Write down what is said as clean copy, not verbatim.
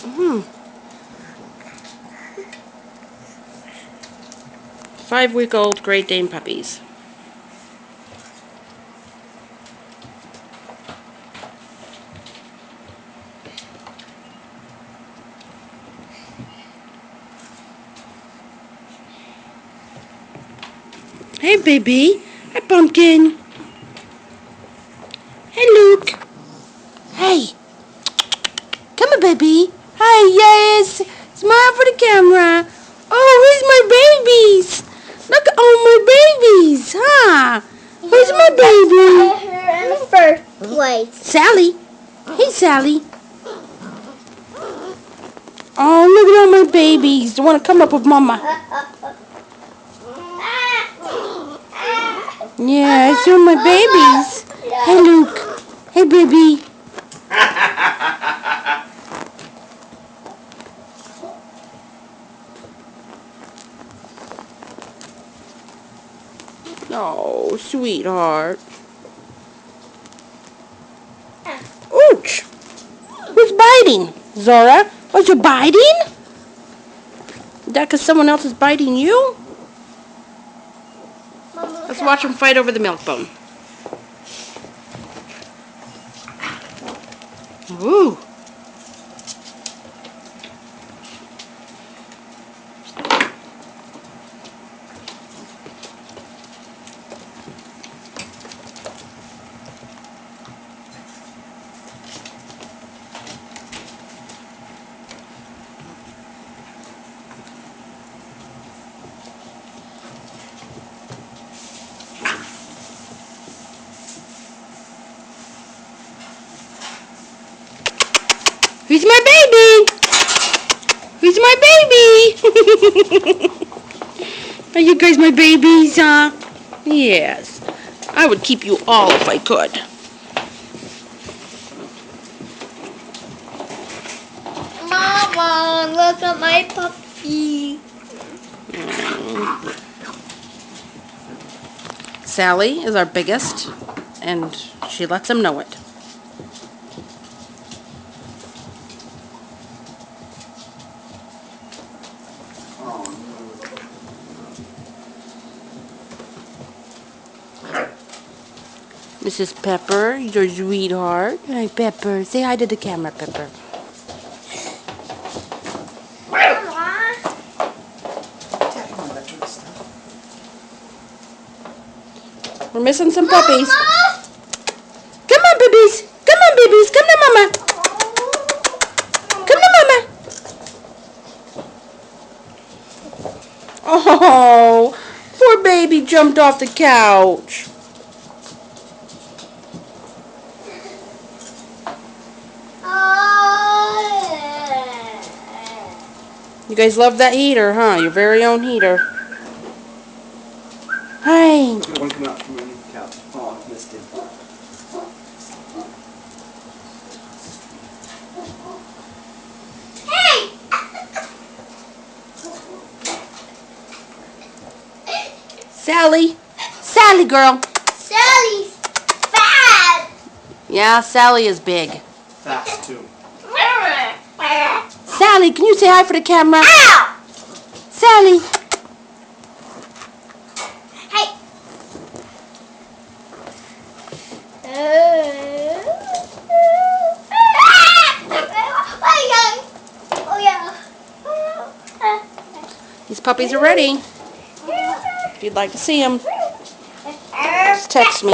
Hmm. 5-week-old Great Dane puppies. Hey, baby. Hi, Pumpkin. Hey, Luke. Hey. Come on, baby. Hi, yes. Smile for the camera. Oh, where's my babies? Look at all my babies, huh? Where's my baby? In the first place. Sally. Hey, Sally. Oh, look at all my babies. They want to come up with Mama. Yeah, I see my babies. Hey, Luke. Hey, baby. Oh, sweetheart. Ouch. Who's biting? Zora? Was you biting? Is that because someone else is biting you? Let's watch them fight over the milk bone. Ooh. Who's my baby? Who's my baby? Are you guys my babies, huh? Yes. I would keep you all if I could. Mama, look at my puppy. Sally is our biggest, and she lets him know it. Mrs. Pepper, your sweetheart. Hi, Pepper. Say hi to the camera, Pepper. We're missing some puppies. Mama! Come on, babies. Come on, babies. Come to Mama. Come to Mama. Oh, poor baby jumped off the couch. You guys love that heater, huh? Your very own heater. Hi. One coming out from underneath the couch. Oh, I missed it. Sally. Sally, girl. Sally's fat. Yeah, Sally is big. Fast, too. Sally, can you say hi for the camera? Ow! Sally. Hey. These puppies are ready. If you'd like to see them, just text me.